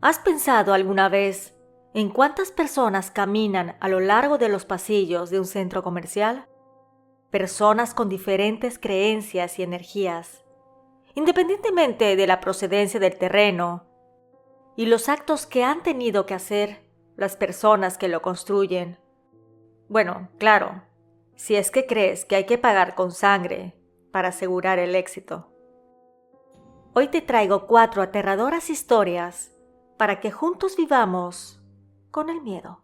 ¿Has pensado alguna vez en cuántas personas caminan a lo largo de los pasillos de un centro comercial? Personas con diferentes creencias y energías, independientemente de la procedencia del terreno y los actos que han tenido que hacer las personas que lo construyen. Bueno, claro, si es que crees que hay que pagar con sangre para asegurar el éxito. Hoy te traigo 4 aterradoras historias para que juntos vivamos con el miedo.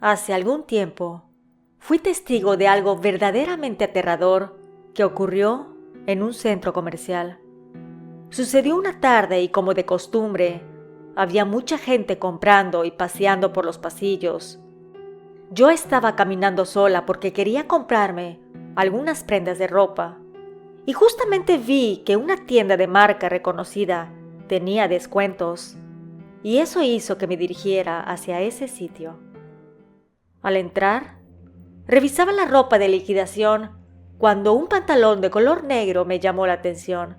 Hace algún tiempo, fui testigo de algo verdaderamente aterrador que ocurrió en un centro comercial. Sucedió una tarde y, como de costumbre, había mucha gente comprando y paseando por los pasillos. Yo estaba caminando sola porque quería comprarme algunas prendas de ropa y justamente vi que una tienda de marca reconocida tenía descuentos y eso hizo que me dirigiera hacia ese sitio. Al entrar, revisaba la ropa de liquidación cuando un pantalón de color negro me llamó la atención.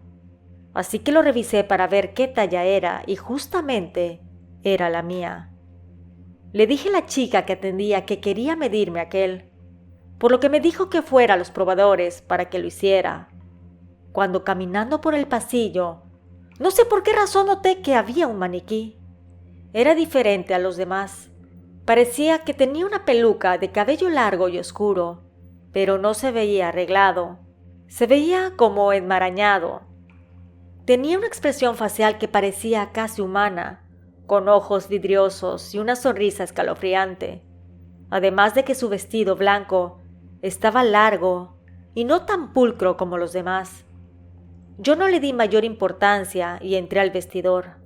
Así que lo revisé para ver qué talla era y justamente era la mía. Le dije a la chica que atendía que quería medirme aquel, por lo que me dijo que fuera a los probadores para que lo hiciera. Cuando caminando por el pasillo, no sé por qué razón noté que había un maniquí. Era diferente a los demás. Parecía que tenía una peluca de cabello largo y oscuro, pero no se veía arreglado. Se veía como enmarañado. Tenía una expresión facial que parecía casi humana, con ojos vidriosos y una sonrisa escalofriante. Además de que su vestido blanco estaba largo y no tan pulcro como los demás. Yo no le di mayor importancia y entré al vestidor.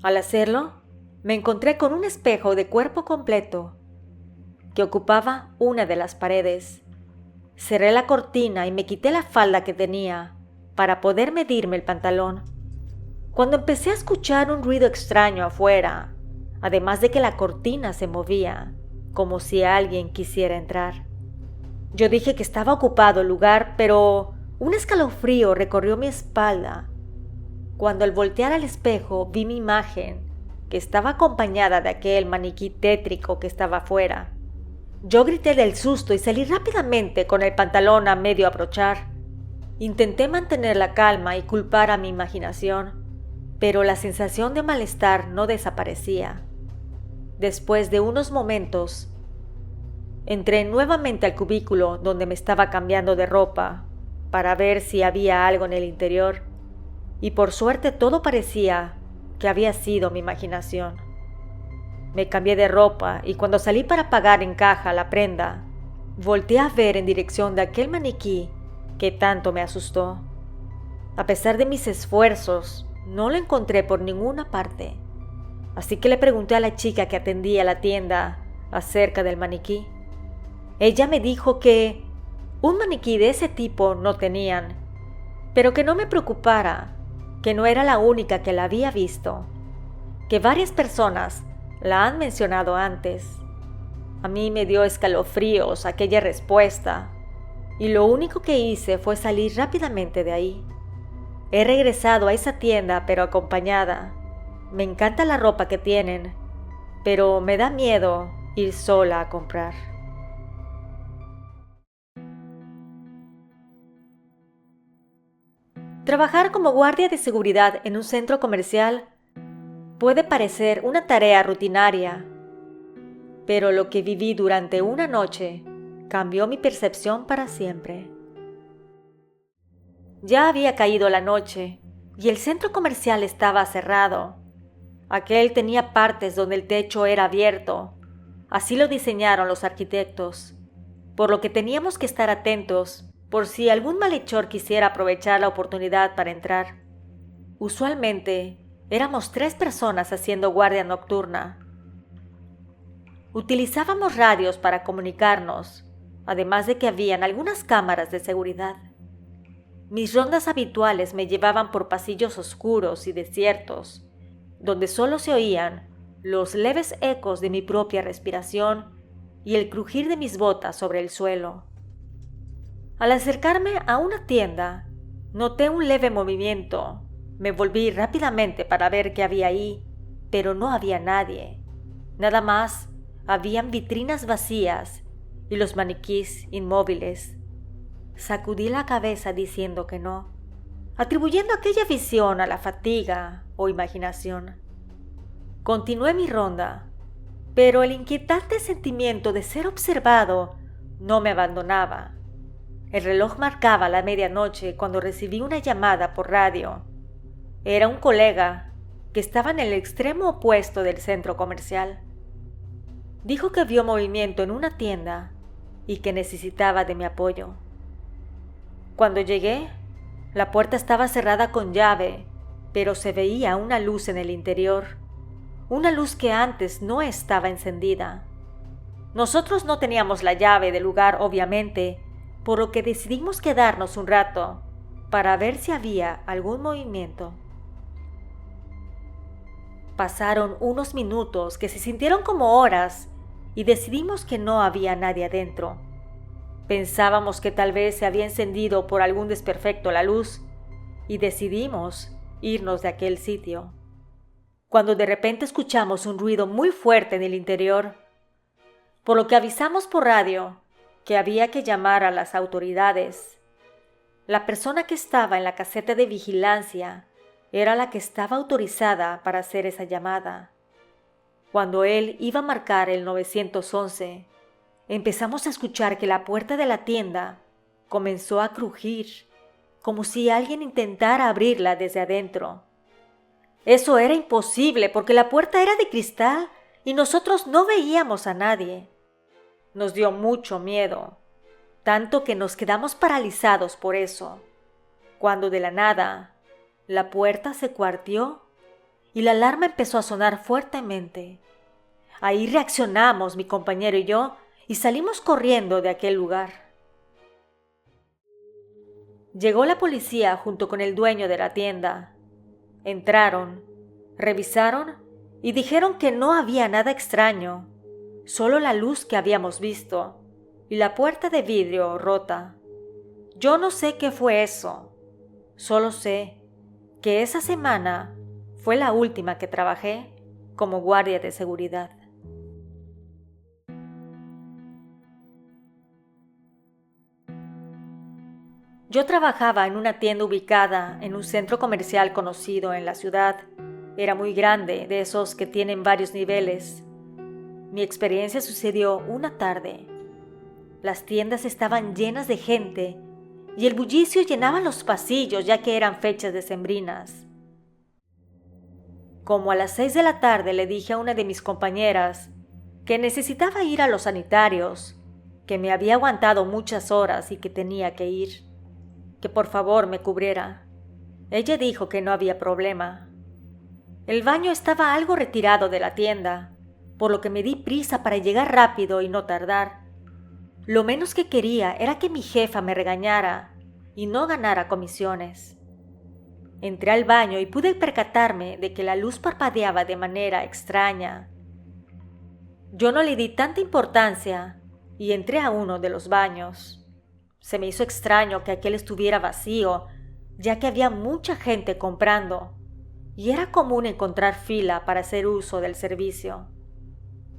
Al hacerlo, me encontré con un espejo de cuerpo completo que ocupaba una de las paredes. Cerré la cortina y me quité la falda que tenía para poder medirme el pantalón. Cuando empecé a escuchar un ruido extraño afuera, además de que la cortina se movía, como si alguien quisiera entrar. Yo dije que estaba ocupado el lugar, pero un escalofrío recorrió mi espalda. Cuando al voltear al espejo vi mi imagen, que estaba acompañada de aquel maniquí tétrico que estaba afuera. Yo grité del susto y salí rápidamente con el pantalón a medio abrochar. Intenté mantener la calma y culpar a mi imaginación, pero la sensación de malestar no desaparecía. Después de unos momentos, entré nuevamente al cubículo donde me estaba cambiando de ropa para ver si había algo en el interior, y por suerte todo parecía que había sido mi imaginación. Me cambié de ropa y cuando salí para pagar en caja la prenda, volteé a ver en dirección de aquel maniquí que tanto me asustó. A pesar de mis esfuerzos, no lo encontré por ninguna parte. Así que le pregunté a la chica que atendía la tienda acerca del maniquí. Ella me dijo que un maniquí de ese tipo no tenían, pero que no me preocupara, que no era la única que la había visto, que varias personas la han mencionado antes. A mí me dio escalofríos aquella respuesta, y lo único que hice fue salir rápidamente de ahí. He regresado a esa tienda, pero acompañada. Me encanta la ropa que tienen, pero me da miedo ir sola a comprar. Trabajar como guardia de seguridad en un centro comercial puede parecer una tarea rutinaria, pero lo que viví durante una noche cambió mi percepción para siempre. Ya había caído la noche y el centro comercial estaba cerrado. Aquel tenía partes donde el techo era abierto, así lo diseñaron los arquitectos, por lo que teníamos que estar atentos por si algún malhechor quisiera aprovechar la oportunidad para entrar. Usualmente, éramos 3 personas haciendo guardia nocturna. Utilizábamos radios para comunicarnos, además de que habían algunas cámaras de seguridad. Mis rondas habituales me llevaban por pasillos oscuros y desiertos, donde solo se oían los leves ecos de mi propia respiración y el crujir de mis botas sobre el suelo. Al acercarme a una tienda, noté un leve movimiento. Me volví rápidamente para ver qué había ahí, pero no había nadie. Nada más, habían vitrinas vacías y los maniquís inmóviles. Sacudí la cabeza diciendo que no, atribuyendo aquella visión a la fatiga o imaginación. Continué mi ronda, pero el inquietante sentimiento de ser observado no me abandonaba. El reloj marcaba la medianoche cuando recibí una llamada por radio. Era un colega que estaba en el extremo opuesto del centro comercial. Dijo que vio movimiento en una tienda y que necesitaba de mi apoyo. Cuando llegué, la puerta estaba cerrada con llave, pero se veía una luz en el interior, una luz que antes no estaba encendida. Nosotros no teníamos la llave del lugar, obviamente, por lo que decidimos quedarnos un rato para ver si había algún movimiento. Pasaron unos minutos que se sintieron como horas y decidimos que no había nadie adentro. Pensábamos que tal vez se había encendido por algún desperfecto la luz y decidimos irnos de aquel sitio. Cuando de repente escuchamos un ruido muy fuerte en el interior, por lo que avisamos por radio que había que llamar a las autoridades. La persona que estaba en la caseta de vigilancia era la que estaba autorizada para hacer esa llamada. Cuando él iba a marcar el 911, empezamos a escuchar que la puerta de la tienda comenzó a crujir, como si alguien intentara abrirla desde adentro. Eso era imposible porque la puerta era de cristal y nosotros no veíamos a nadie. Nos dio mucho miedo, tanto que nos quedamos paralizados por eso, cuando de la nada la puerta se cuarteó y la alarma empezó a sonar fuertemente. Ahí reaccionamos mi compañero y yo y salimos corriendo de aquel lugar. Llegó la policía junto con el dueño de la tienda. Entraron, revisaron y dijeron que no había nada extraño, solo la luz que habíamos visto y la puerta de vidrio rota. Yo no sé qué fue eso, solo sé que esa semana fue la última que trabajé como guardia de seguridad. Yo trabajaba en una tienda ubicada en un centro comercial conocido en la ciudad. Era muy grande, de esos que tienen varios niveles. Mi experiencia sucedió una tarde. Las tiendas estaban llenas de gente y el bullicio llenaba los pasillos ya que eran fechas decembrinas. Como a las 6 de la tarde le dije a una de mis compañeras que necesitaba ir a los sanitarios, que me había aguantado muchas horas y que tenía que ir, que por favor me cubriera. Ella dijo que no había problema. El baño estaba algo retirado de la tienda, por lo que me di prisa para llegar rápido y no tardar. Lo menos que quería era que mi jefa me regañara y no ganara comisiones. Entré al baño y pude percatarme de que la luz parpadeaba de manera extraña. Yo no le di tanta importancia y entré a uno de los baños. Se me hizo extraño que aquel estuviera vacío, ya que había mucha gente comprando, y era común encontrar fila para hacer uso del servicio.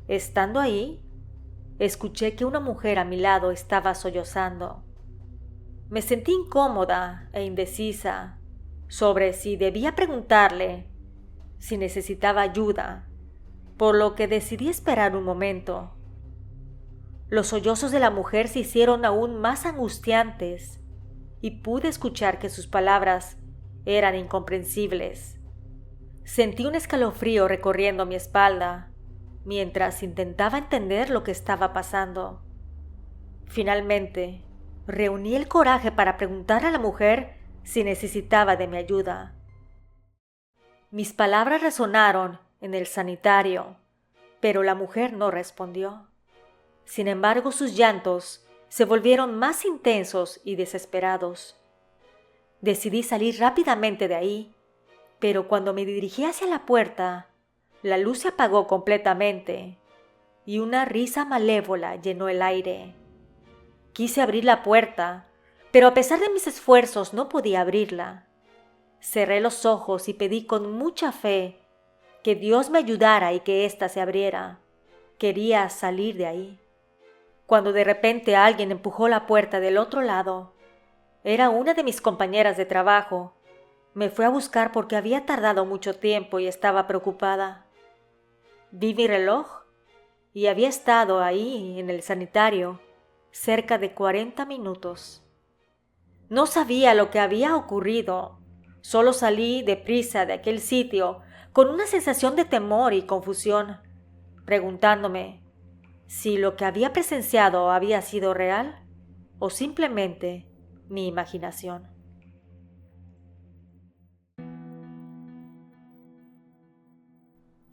Estando ahí, escuché que una mujer a mi lado estaba sollozando. Me sentí incómoda e indecisa sobre si debía preguntarle si necesitaba ayuda, por lo que decidí esperar un momento. Los sollozos de la mujer se hicieron aún más angustiantes y pude escuchar que sus palabras eran incomprensibles. Sentí un escalofrío recorriendo mi espalda mientras intentaba entender lo que estaba pasando. Finalmente, reuní el coraje para preguntar a la mujer si necesitaba de mi ayuda. Mis palabras resonaron en el sanitario, pero la mujer no respondió. Sin embargo, sus llantos se volvieron más intensos y desesperados. Decidí salir rápidamente de ahí, pero cuando me dirigí hacia la puerta, la luz se apagó completamente y una risa malévola llenó el aire. Quise abrir la puerta, pero a pesar de mis esfuerzos no podía abrirla. Cerré los ojos y pedí con mucha fe que Dios me ayudara y que ésta se abriera. Quería salir de ahí. Cuando de repente alguien empujó la puerta del otro lado. Era una de mis compañeras de trabajo. Me fue a buscar porque había tardado mucho tiempo y estaba preocupada. Vi mi reloj y había estado ahí en el sanitario cerca de 40 minutos. No sabía lo que había ocurrido. Solo salí deprisa de aquel sitio con una sensación de temor y confusión, preguntándome si lo que había presenciado había sido real o simplemente mi imaginación.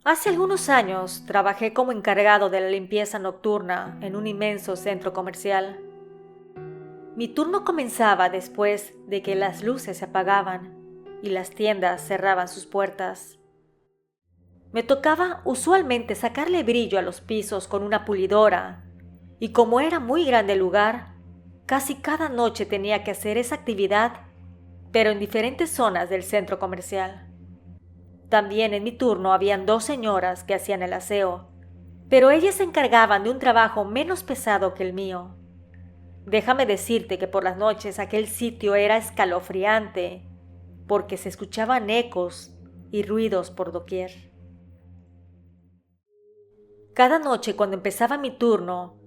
Hace algunos años trabajé como encargado de la limpieza nocturna en un inmenso centro comercial. Mi turno comenzaba después de que las luces se apagaban y las tiendas cerraban sus puertas. Me tocaba usualmente sacarle brillo a los pisos con una pulidora, y como era muy grande el lugar, casi cada noche tenía que hacer esa actividad, pero en diferentes zonas del centro comercial. También en mi turno habían 2 señoras que hacían el aseo, pero ellas se encargaban de un trabajo menos pesado que el mío. Déjame decirte que por las noches aquel sitio era escalofriante, porque se escuchaban ecos y ruidos por doquier. Cada noche cuando empezaba mi turno,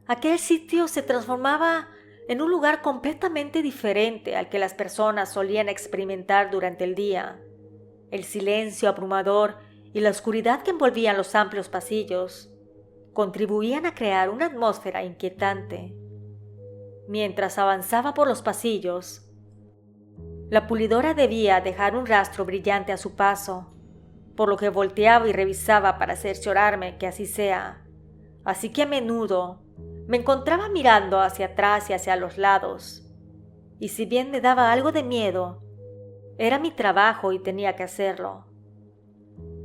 aquel sitio se transformaba en un lugar completamente diferente al que las personas solían experimentar durante el día. El silencio abrumador y la oscuridad que envolvían los amplios pasillos contribuían a crear una atmósfera inquietante. Mientras avanzaba por los pasillos, la pulidora debía dejar un rastro brillante a su paso, por lo que volteaba y revisaba para cerciorarme que así sea. Así que a menudo me encontraba mirando hacia atrás y hacia los lados. Y si bien me daba algo de miedo, era mi trabajo y tenía que hacerlo.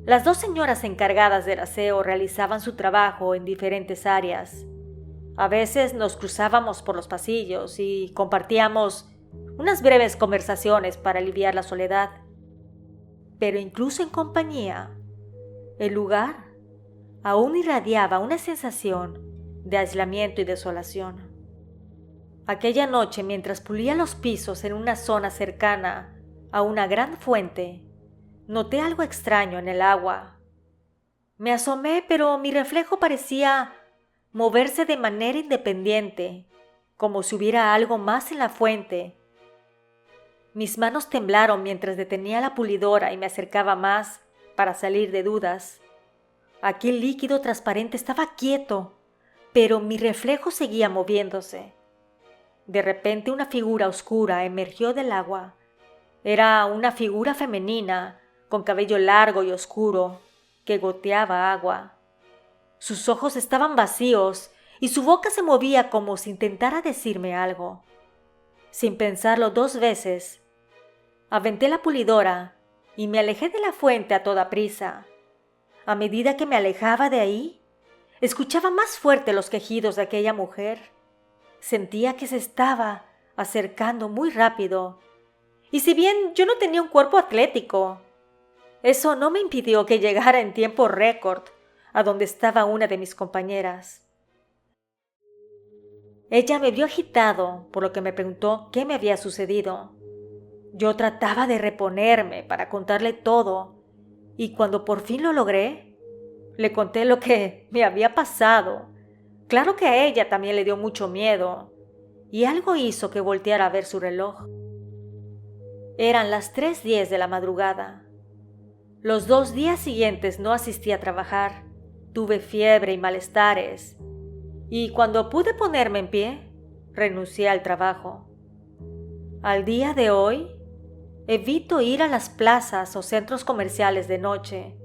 Las 2 señoras encargadas del aseo realizaban su trabajo en diferentes áreas. A veces nos cruzábamos por los pasillos y compartíamos unas breves conversaciones para aliviar la soledad. Pero incluso en compañía, el lugar aún irradiaba una sensación de aislamiento y desolación. Aquella noche, mientras pulía los pisos en una zona cercana a una gran fuente, noté algo extraño en el agua. Me asomé, pero mi reflejo parecía moverse de manera independiente, como si hubiera algo más en la fuente. Mis manos temblaron mientras detenía la pulidora y me acercaba más para salir de dudas. Aquel líquido transparente estaba quieto, pero mi reflejo seguía moviéndose. De repente una figura oscura emergió del agua. Era una figura femenina, con cabello largo y oscuro, que goteaba agua. Sus ojos estaban vacíos y su boca se movía como si intentara decirme algo. Sin pensarlo 2 veces, aventé la pulidora y me alejé de la fuente a toda prisa. A medida que me alejaba de ahí, escuchaba más fuerte los quejidos de aquella mujer. Sentía que se estaba acercando muy rápido. Y si bien yo no tenía un cuerpo atlético, eso no me impidió que llegara en tiempo récord a donde estaba una de mis compañeras. Ella me vio agitado, por lo que me preguntó qué me había sucedido. Yo trataba de reponerme para contarle todo, y cuando por fin lo logré, le conté lo que me había pasado. Claro que a ella también le dio mucho miedo, y algo hizo que volteara a ver su reloj. Eran las 3:10 de la madrugada. Los 2 días siguientes no asistí a trabajar. Tuve fiebre y malestares, y cuando pude ponerme en pie, renuncié al trabajo. Al día de hoy, evito ir a las plazas o centros comerciales de noche.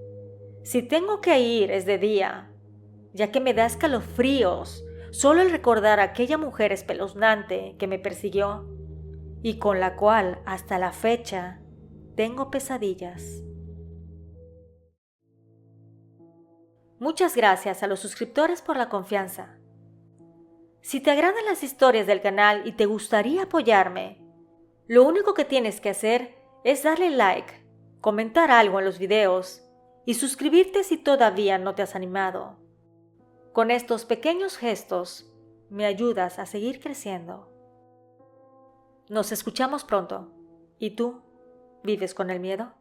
Si tengo que ir, es de día, ya que me da escalofríos solo el recordar a aquella mujer espeluznante que me persiguió. y con la cual hasta la fecha tengo pesadillas. Muchas gracias a los suscriptores por la confianza. Si te agradan las historias del canal y te gustaría apoyarme, lo único que tienes que hacer es darle like, comentar algo en los videos y suscribirte si todavía no te has animado. Con estos pequeños gestos me ayudas a seguir creciendo. Nos escuchamos pronto. ¿Y tú? ¿Vives con el miedo?